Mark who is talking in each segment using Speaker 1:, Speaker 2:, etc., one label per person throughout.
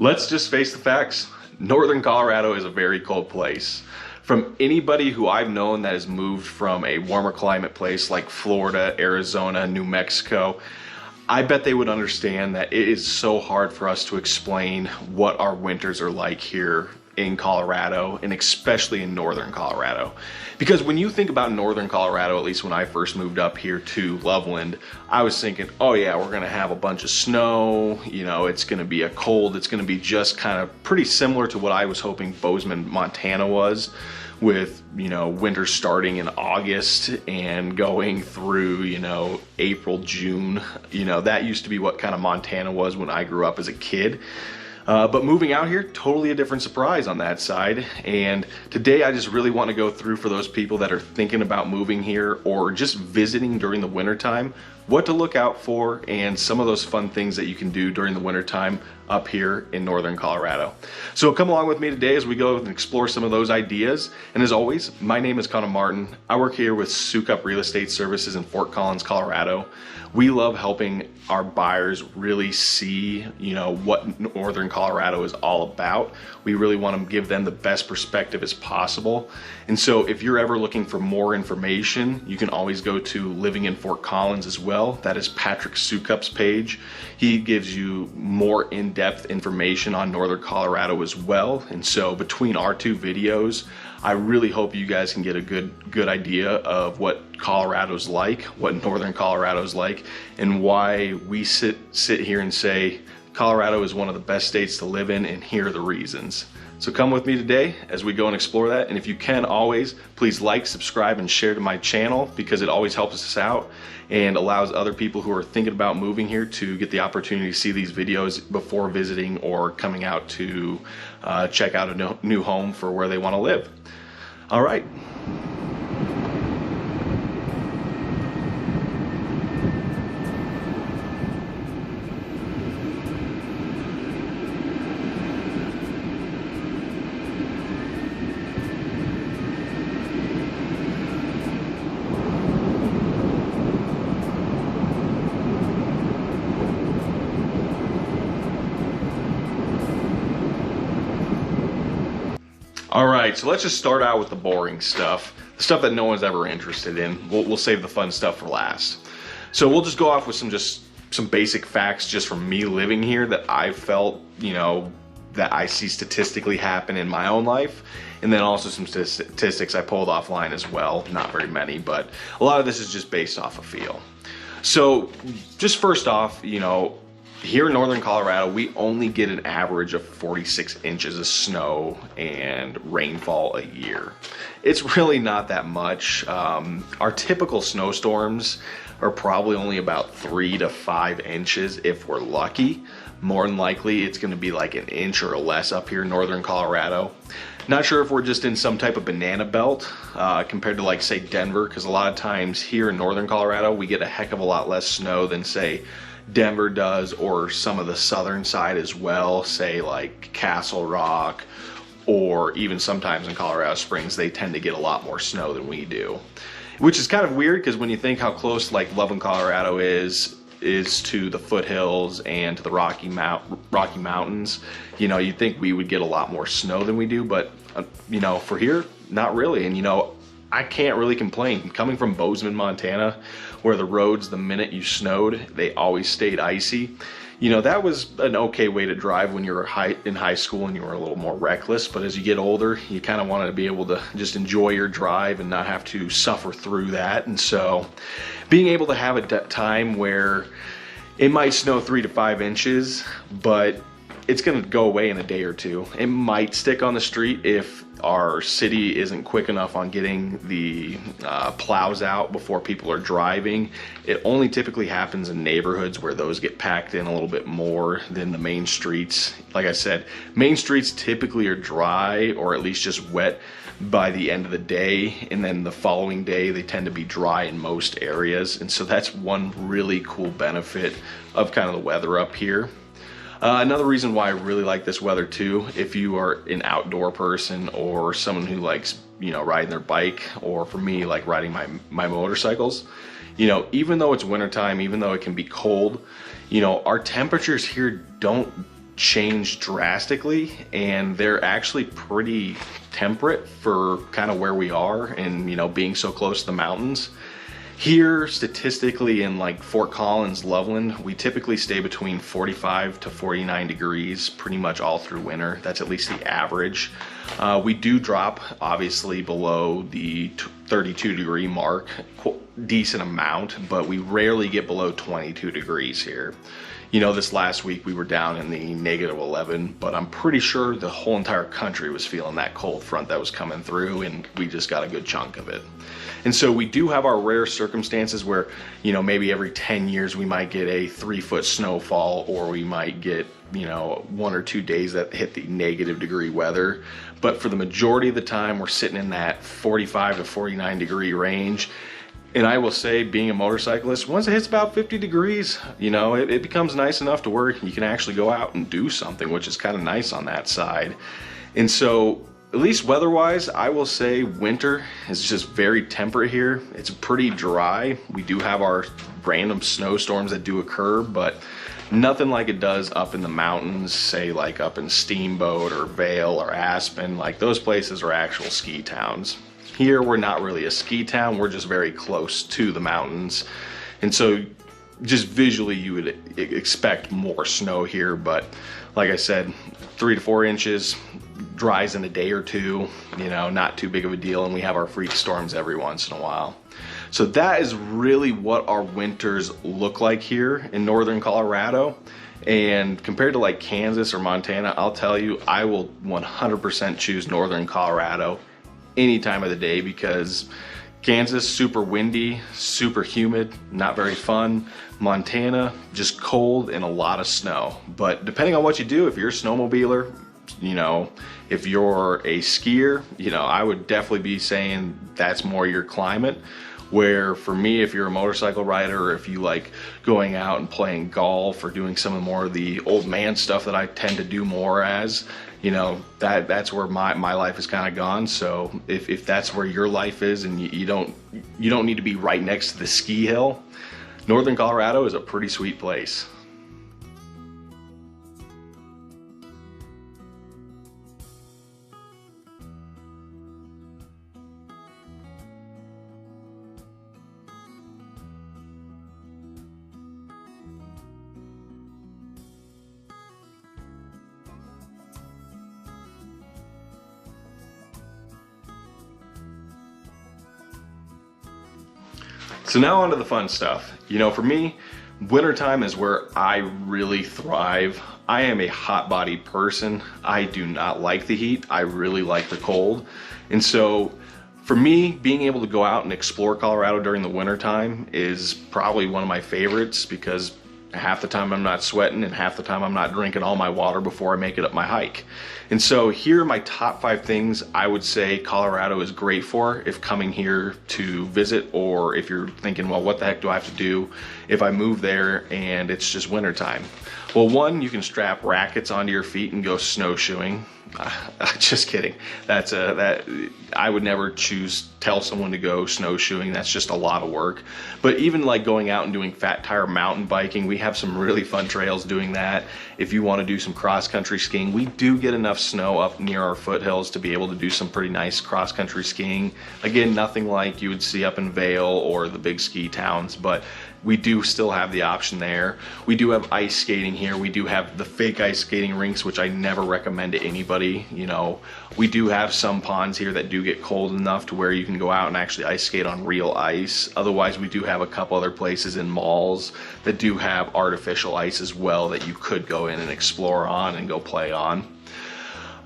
Speaker 1: Let's just face the facts. Northern Colorado is a very cold place. From anybody who I've known that has moved from a warmer climate place like Florida, Arizona, New Mexico, I bet they would understand that it is so hard for us to explain what our winters are like here in Colorado, and especially in Northern Colorado. Because when you think about Northern Colorado, at least when I first moved up here to Loveland, I was thinking, oh yeah, we're gonna have a bunch of snow, you know, it's gonna be a cold, it's gonna be just kind of pretty similar to what I was hoping Bozeman, Montana was, with, you know, winter starting in August and going through, you know, April, June. You know, that used to be what kind of Montana was when I grew up as a kid. But moving out here, totally a different surprise on that side. And today I just really want to go through, for those people that are thinking about moving here or just visiting during the wintertime, what to look out for and some of those fun things that you can do during the wintertime up here in Northern Colorado. So come along with me today as we go and explore some of those ideas. And as always, my name is Connor Martin. I work here with Sukup Real Estate Services in Fort Collins, Colorado. We love helping our buyers really see, you know, what Northern Colorado is all about. We really want to give them the best perspective as possible. And so if you're ever looking for more information, you can always go to Living in Fort Collins as well. That is Patrick Sukup's page. He gives you more in-depth information on Northern Colorado as well. And so between our two videos, I really hope you guys can get a good idea of what Colorado's like, what Northern Colorado's like, and why we sit here and say Colorado is one of the best states to live in, and here are the reasons. So come with me today as we go and explore that. And if you can, always please like, subscribe, and share to my channel, because it always helps us out and allows other people who are thinking about moving here to get the opportunity to see these videos before visiting or coming out to check out a new home for where they want to live. All right. All right, so let's just start out with the boring stuff, the stuff that no one's ever interested in. We'll save the fun stuff for last. So we'll just go off with some basic facts just from me living here that I felt, you know, that I see statistically happen in my own life, and then also some statistics I pulled offline as well. Not very many, but a lot of this is just based off of feel. So just first off, you know, here in Northern Colorado, we only get an average of 46 inches of snow and rainfall a year. It's really not that much. Our typical snowstorms are probably only about 3 to 5 inches if we're lucky. More than likely, it's going to be like an inch or less up here in Northern Colorado. Not sure if we're just in some type of banana belt compared to, like, say, Denver, because a lot of times here in Northern Colorado, we get a heck of a lot less snow than, say, Denver does, or some of the southern side as well, say like Castle Rock, or even sometimes in Colorado Springs, they tend to get a lot more snow than we do. Which is kind of weird, because when you think how close like Loveland Colorado is to the foothills and to the Rocky Mountains, you know, you'd think we would get a lot more snow than we do, but you know, for here, not really. And you know, I can't really complain. Coming from Bozeman, Montana, where the roads, the minute you snowed, they always stayed icy. You know, that was an okay way to drive when you were in high school and you were a little more reckless. But as you get older, you kind of wanted to be able to just enjoy your drive and not have to suffer through that. And so being able to have a time where it might snow 3 to 5 inches, but it's going to go away in a day or two. It might stick on the street if our city isn't quick enough on getting the plows out before people are driving. It only typically happens in neighborhoods where those get packed in a little bit more than the main streets. Like I said, main streets typically are dry, or at least just wet by the end of the day, and then the following day they tend to be dry in most areas. And so that's one really cool benefit of kind of the weather up here. Another reason why I really like this weather too, if you are an outdoor person or someone who likes, you know, riding their bike, or for me, like riding my motorcycles, you know, even though it's wintertime, even though it can be cold, you know, our temperatures here don't changed drastically, and they're actually pretty temperate for kind of where we are and, you know, being so close to the mountains. Here, statistically, in like Fort Collins, Loveland, we typically stay between 45 to 49 degrees pretty much all through winter. That's at least the average. We do drop, obviously, below the 32 degree mark, decent amount, but we rarely get below 22 degrees here. You know, this last week we were down in the -11, but I'm pretty sure the whole entire country was feeling that cold front that was coming through, and we just got a good chunk of it. And so we do have our rare circumstances where, you know, maybe every 10 years we might get a 3-foot snowfall, or we might get, you know, 1 or 2 days that hit the -degree weather. But for the majority of the time, we're sitting in that 45 to 49 degree range. And I will say, being a motorcyclist, once it hits about 50 degrees, you know, it becomes nice enough to where you can actually go out and do something, which is kind of nice on that side. And so, at least weather-wise, I will say winter is just very temperate here. It's pretty dry. We do have our random snowstorms that do occur, but nothing like it does up in the mountains, say like up in Steamboat or Vail or Aspen. Like, those places are actual ski towns. Here, we're not really a ski town, we're just very close to the mountains. And so just visually you would expect more snow here, but like I said, 3 to 4 inches, dries in a day or two, you know, not too big of a deal, and we have our freak storms every once in a while. So that is really what our winters look like here in northern Colorado. And compared to like Kansas or Montana, I'll tell you, I will 100% choose northern Colorado any time of the day, because Kansas, super windy, super humid, not very fun. Montana, just cold and a lot of snow. But depending on what you do, if you're a snowmobiler, you know, if you're a skier, you know, I would definitely be saying that's more your climate. Where for me, if you're a motorcycle rider, or if you like going out and playing golf or doing some of more of the old man stuff that I tend to do more as, you know, that's where my life is kind of gone. So if that's where your life is, and you don't need to be right next to the ski hill, northern Colorado is a pretty sweet place. So now on to the fun stuff. You know, for me, wintertime is where I really thrive. I am a hot-bodied person. I do not like the heat. I really like the cold. And so for me, being able to go out and explore Colorado during the wintertime is probably one of my favorites, because half the time I'm not sweating, and half the time I'm not drinking all my water before I make it up my hike. And so here are my top 5 things I would say Colorado is great for if coming here to visit, or if you're thinking, well, what the heck do I have to do if I move there and it's just wintertime? Well, one, you can strap rackets onto your feet and go snowshoeing. Just kidding. That I would never tell someone to go snowshoeing. That's just a lot of work. But even like going out and doing fat tire mountain biking, we have some really fun trails doing that. If you want to do some cross country skiing, we do get enough snow up near our foothills to be able to do some pretty nice cross country skiing. Again, nothing like you would see up in Vail or the big ski towns, but we do still have the option there. We do have ice skating here. We do have the fake ice skating rinks, which I never recommend to anybody. You know, we do have some ponds here that do get cold enough to where you can go out and actually ice skate on real ice. Otherwise, we do have a couple other places in malls that do have artificial ice as well that you could go in and explore on and go play on.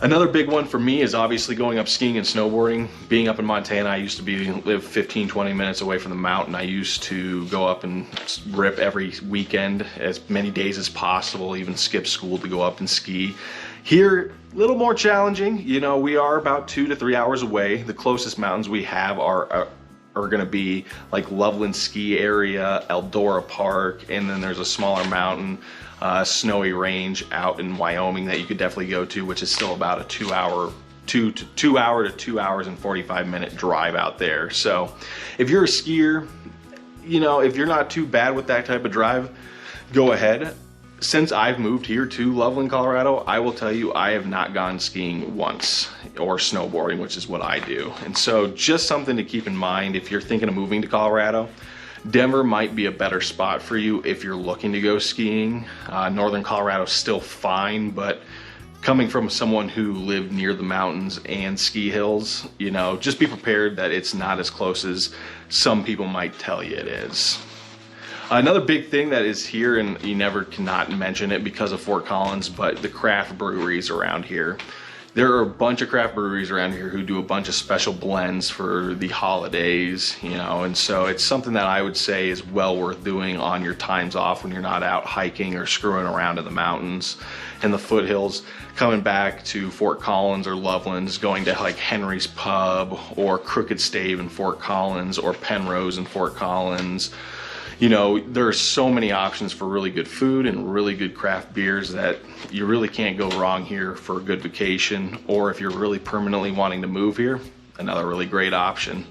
Speaker 1: Another big one for me is obviously going up skiing and snowboarding. Being up in Montana, I used to live 15-20 minutes away from the mountain. I used to go up and rip every weekend, as many days as possible, even skip school to go up and ski. Here, a little more challenging. You know, we are about 2 to 3 hours away. The closest mountains we have are going to be like Loveland ski area, Eldora Park, and then there's a smaller mountain, snowy range out in Wyoming that you could definitely go to, which is still about a 2 hour to 2 hours and 45-minute drive out there. So if you're a skier, you know, if you're not too bad with that type of drive, go ahead. since I've moved here to Loveland, Colorado, I will tell you I have not gone skiing once, or snowboarding, which is what I do. And so just something to keep in mind if you're thinking of moving to Colorado. Denver might be a better spot for you if you're looking to go skiing. Northern Colorado is still fine, but coming from someone who lived near the mountains and ski hills, you know, just be prepared that it's not as close as some people might tell you it is. Another big thing that is here, and you never cannot mention it because of Fort Collins, but the craft breweries around here. There are a bunch of craft breweries around here who do a bunch of special blends for the holidays, you know, and so it's something that I would say is well worth doing on your times off when you're not out hiking or screwing around in the mountains and the foothills. Coming back to Fort Collins or Loveland's, going to like Henry's Pub or Crooked Stave in Fort Collins or Penrose in Fort Collins. You know, there are so many options for really good food and really good craft beers that you really can't go wrong here for a good vacation, or if you're really permanently wanting to move here, another really great option.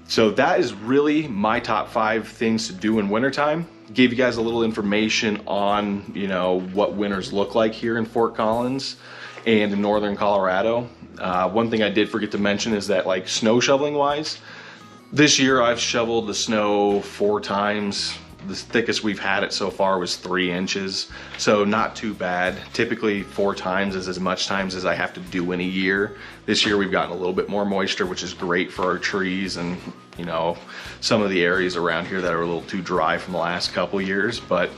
Speaker 1: So that is really my top 5 things to do in wintertime. Gave you guys a little information on, you know, what winters look like here in Fort Collins and in Northern Colorado. One thing I did forget to mention is that, like, snow shoveling wise, this year I've shoveled the snow 4 times. The thickest we've had it so far was 3 inches, so not too bad. Typically 4 times is as much times as I have to do in a year. This year we've gotten a little bit more moisture, which is great for our trees and, you know, some of the areas around here that are a little too dry from the last couple years. But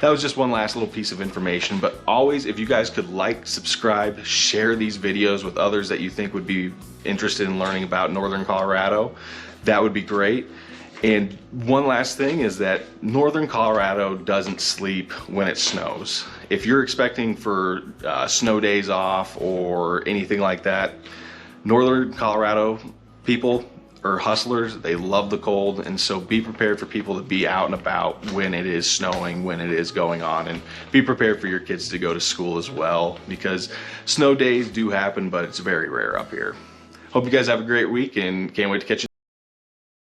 Speaker 1: that was just one last little piece of information. But always, if you guys could like, subscribe, share these videos with others that you think would be interested in learning about Northern Colorado, that would be great. And one last thing is that Northern Colorado doesn't sleep when it snows. If you're expecting for snow days off or anything like that, Northern Colorado people or hustlers, they love the cold, and so be prepared for people to be out and about when it is snowing, when it is going on, and be prepared for your kids to go to school as well, because snow days do happen, but it's very rare up here. Hope you guys have a great week and can't wait to catch you